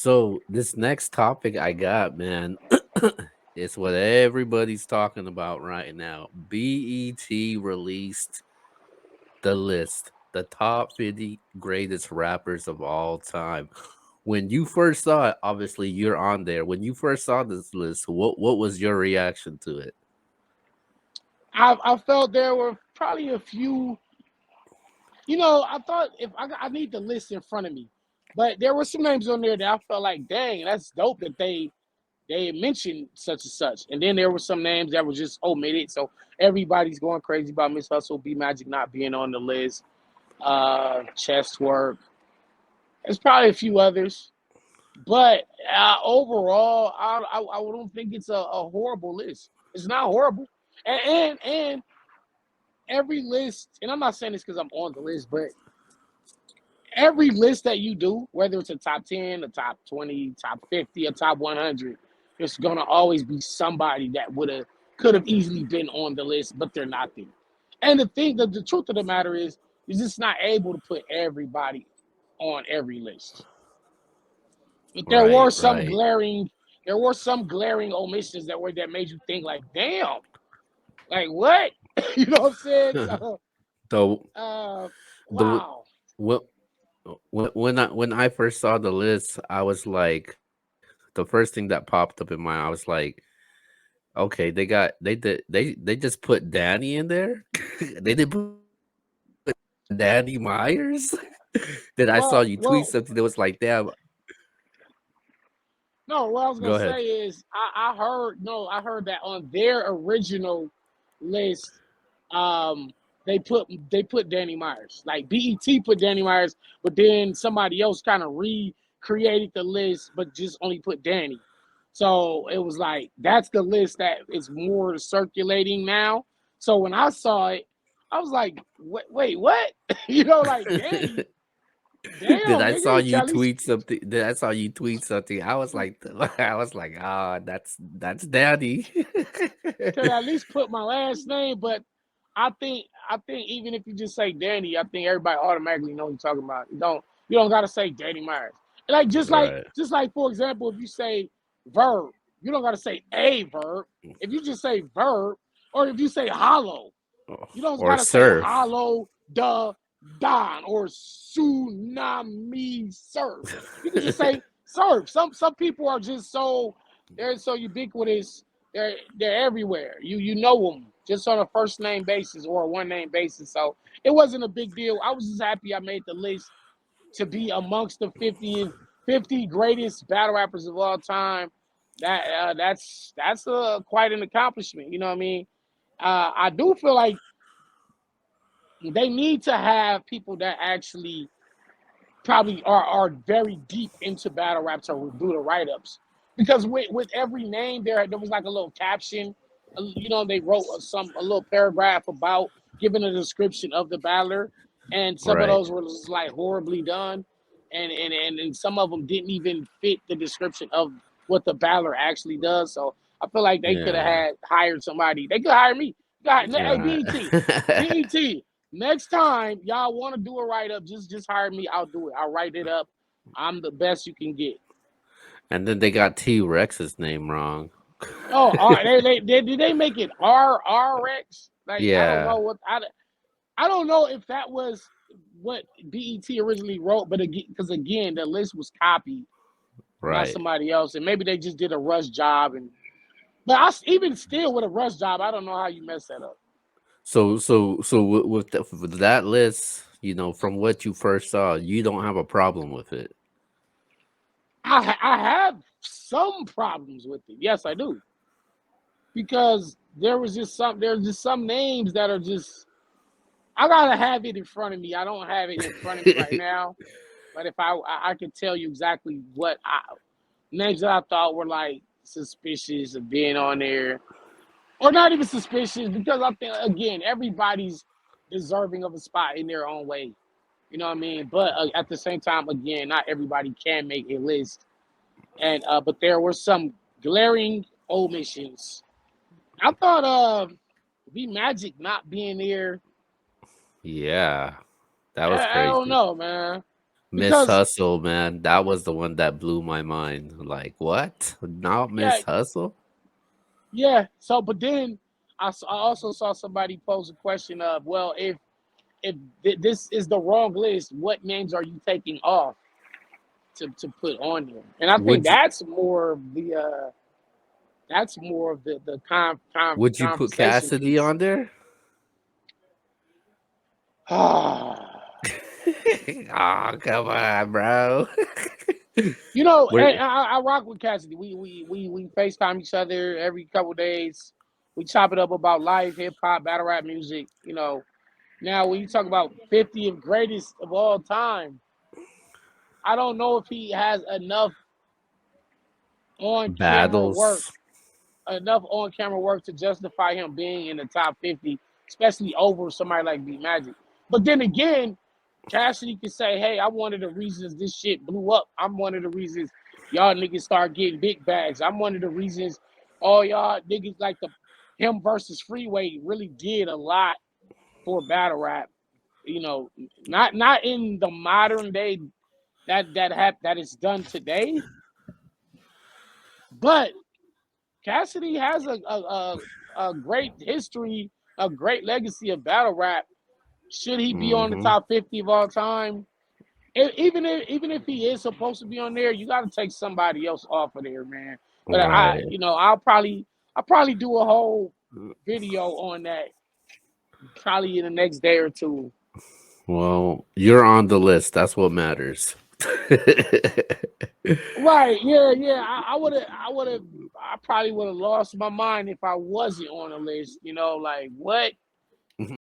So this next topic I got, man, is what everybody's talking about right now. BET released the list, the top 50 greatest rappers of all time. When you first saw it, obviously you're on there. When you first saw this list, what was your reaction to it? I felt there were probably a few. I thought if I need the list in front of me, but there were some names on there that I felt like, dang, that's dope that they mentioned such and such. And then there were some names that were just omitted. So everybody's going crazy about Miss Hustle, B Magic not being on the list. Chest work. There's probably a few others, but overall, I don't think it's a horrible list. It's not horrible, and every list, and I'm not saying this because I'm on the list, but every list that you do, whether it's a top 10, a top 20, top 50, a top 100, there's going to always be somebody that could have easily been on the list, but they're not there. And the truth of the matter is, you're just not able to put everybody on every list. But Right, right. there were some glaring omissions that made you think like, damn, like what? You know what I'm saying? So, the uh, the wow. what when I first saw the list, I was like, the first thing that popped up in my, I was like, okay, they just put Danny in there. They didn't put Danny Myers. Then I saw you tweet something that was like, damn. No, what I was Go gonna ahead. say is I heard that on their original list, um, they put Danny Myers. Like BET put Danny Myers, but then somebody else kind of recreated the list, but just only put Danny. So it was like that's the list that is more circulating now. So when I saw it, I was like, wait, what? Like Danny. Then Damn, I saw nigga, you Kelly's. tweet something. Then I saw you tweet something. I was like, I was like, ah, that's Danny. Could at least put my last name, but I think even if you just say Danny, I think everybody automatically know what you're talking about. You don't gotta say Danny Myers. Like Right. just like for example, if you say verb, you don't gotta say a verb. If you just say verb, or if you say hollow, you don't Or gotta say surf. hollow the Don or tsunami surf. You can just say surf. Some people are just they're so ubiquitous. They're everywhere. You know them just on a first name basis or a one name basis. So it wasn't a big deal. I was just happy I made the list to be amongst the 50 greatest battle rappers of all time. That's quite an accomplishment. You know what I mean? I do feel like they need to have people that actually probably are very deep into battle rap to do the write ups. Because with every name there was like a little caption. They wrote a little paragraph about giving a description of the battler, and some of Right. those were just like horribly done, and some of them didn't even fit the description of what the battler actually does. So I feel like they could have Yeah. had hired somebody. They could hire me. God, hey, Right. BET, next time y'all want to do a write up, just hire me. I'll do it. I'll write it up. I'm the best you can get. And then they got T Rex's name wrong. Oh, did they make it RRX? Like I don't Yeah. know I don't know if that was what BET originally wrote, but again, because again the list was copied by Right. somebody else, and maybe they just did a rush job. But even still with a rush job, I don't know how you mess that up. So with that list, from what you first saw, you don't have a problem with it. I have some problems with it. Yes, I do, because there's just some names that are just I gotta have it in front of me. I don't have it in front of me right now, but if I could tell you exactly names that I thought were like suspicious of being on there, or not even suspicious, because I think again everybody's deserving of a spot in their own way. You know what I mean? But at the same time, again, not everybody can make a list, and but there were some glaring omissions. I thought B Magic not being there. Yeah, that was I don't crazy. know, man. Miss because Hustle, man. That was the one that blew my mind. Like, what? Not yeah, Miss Hustle? yeah. So, but then I also saw somebody pose a question of, well, if this is the wrong list, what names are you taking off to put on there? And I think Would you that's more of the would you put conversation Cassidy piece. on there? Oh, come on, bro. We're And I rock with Cassidy. We FaceTime each other every couple days. We chop it up about life, hip hop, battle rap music. Now when you talk about 50 of greatest of all time, I don't know if he has on camera work, battles. enough on camera work to justify him being in the top 50, especially over somebody like B Magic. But then again, Cassidy can say, hey, I'm one of the reasons this shit blew up. I'm one of the reasons y'all niggas start getting big bags. I'm one of the reasons all y'all niggas like the him versus Freeway really did a lot for battle rap. You know, not in the modern day that is done today, but Cassidy has a great history, a great legacy of battle rap. Should he be on the Mhm. top 50 of all time? Even if he is supposed to be on there, you got to take somebody else off of there, man. But Right. I'll probably do a whole video on that probably in the next day or two. Well, you're on the list. That's what matters. Right? Yeah, yeah. I probably would have lost my mind if I wasn't on the list. Like what?